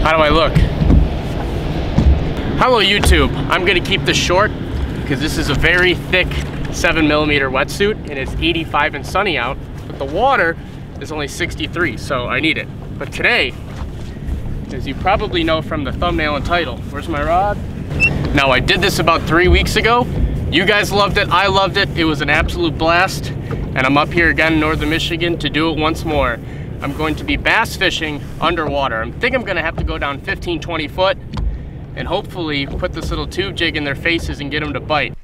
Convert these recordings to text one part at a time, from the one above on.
How do I look? Hello YouTube. I'm gonna keep this short because this is a very thick 7mm wetsuit and it's 85 and sunny out, but the water is only 63, so I need it. But today, as you probably know from the thumbnail and title, where's my rod? Now I did this about 3 weeks ago. You guys loved it, I loved it. It was an absolute blast. And I'm up here again in northern Michigan to do it once more. I'm going to be bass fishing underwater. I think I'm gonna have to go down 15, 20 foot and hopefully put this little tube jig in their faces and get them to bite.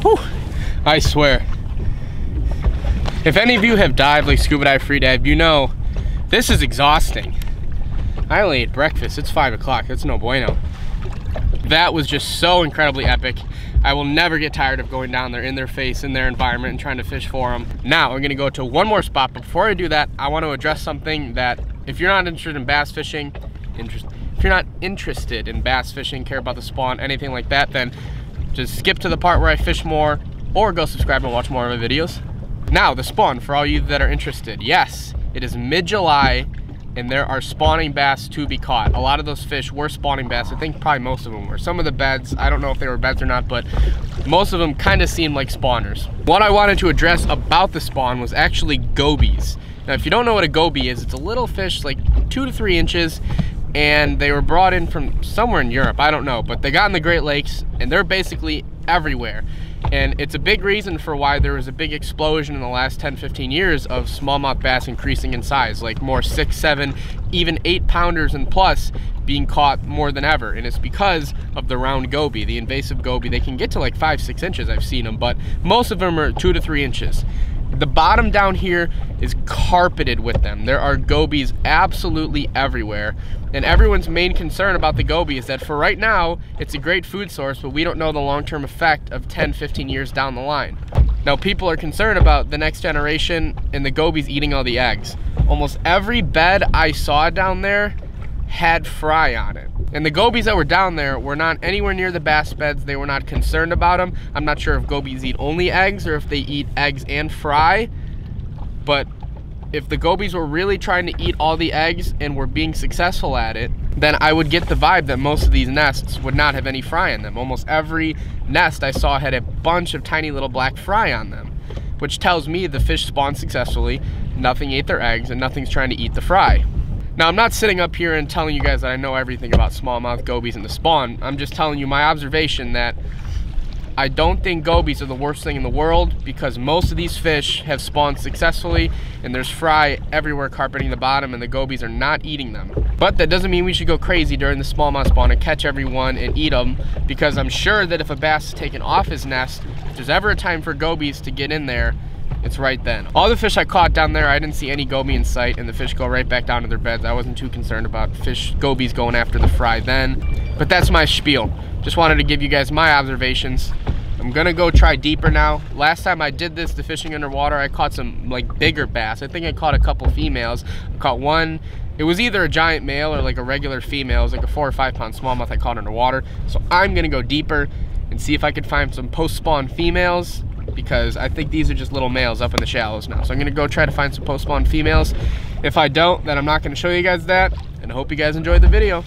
Whew, I swear. If any of you have dived like scuba dive, free dive, you know this is exhausting. I only ate breakfast. It's 5 o'clock. That's no bueno. That was just so incredibly epic. I will never get tired of going down there in their face, in their environment, and trying to fish for them. Now, I'm gonna go to one more spot, but before I do that, I want to address something that if you're not interested in bass fishing, care about the spawn, anything like that, then just skip to the part where I fish more, or go subscribe and watch more of my videos. Now, the spawn, for all you that are interested. Yes, it is mid-July, and there are spawning bass to be caught. A lot of those fish were spawning bass. I think probably most of them were. Some of the beds, I don't know if they were beds or not, but most of them kind of seemed like spawners. What I wanted to address about the spawn was actually gobies. Now, if you don't know what a goby is, it's a little fish like 2 to 3 inches, and they were brought in from somewhere in Europe, I don't know, but they got in the Great Lakes and they're basically everywhere. And it's a big reason for why there was a big explosion in the last 10-15 years of smallmouth bass increasing in size, like more 6, 7, even 8 pounders and plus being caught more than ever. And it's because of the round goby, the invasive goby. They can get to like 5, 6 inches, I've seen them, but most of them are 2 to 3 inches. The bottom down here is carpeted with them. There are gobies absolutely everywhere. And everyone's main concern about the goby is that for right now, it's a great food source, but we don't know the long-term effect of 10, 15 years down the line. Now, people are concerned about the next generation and the gobies eating all the eggs. Almost every bed I saw down there had fry on it. And the gobies that were down there were not anywhere near the bass beds. They were not concerned about them. I'm not sure if gobies eat only eggs or if they eat eggs and fry, but if the gobies were really trying to eat all the eggs and were being successful at it, then I would get the vibe that most of these nests would not have any fry in them. Almost every nest I saw had a bunch of tiny little black fry on them, which tells me the fish spawned successfully, nothing ate their eggs, and nothing's trying to eat the fry. Now, I'm not sitting up here and telling you guys that I know everything about smallmouth gobies and the spawn. I'm just telling you my observation that I don't think gobies are the worst thing in the world, because most of these fish have spawned successfully and there's fry everywhere carpeting the bottom, and the gobies are not eating them. But that doesn't mean we should go crazy during the smallmouth spawn and catch everyone and eat them, because I'm sure that if a bass is taken off his nest, if there's ever a time for gobies to get in there, it's right then. All the fish I caught down there, I didn't see any goby in sight, and the fish go right back down to their beds. I wasn't too concerned about gobies going after the fry then. But that's my spiel. Just wanted to give you guys my observations. I'm gonna go try deeper now. Last time I did this, the fishing underwater, I caught some like bigger bass. I think I caught a couple females. I caught one. It was either a giant male or like a regular female. It was like a 4 or 5 pound smallmouth I caught underwater. So I'm gonna go deeper and see if I could find some post-spawn females, because I think these are just little males up in the shallows now. So I'm gonna go try to find some post-spawn females. If I don't, then I'm not gonna show you guys that, and I hope you guys enjoyed the video.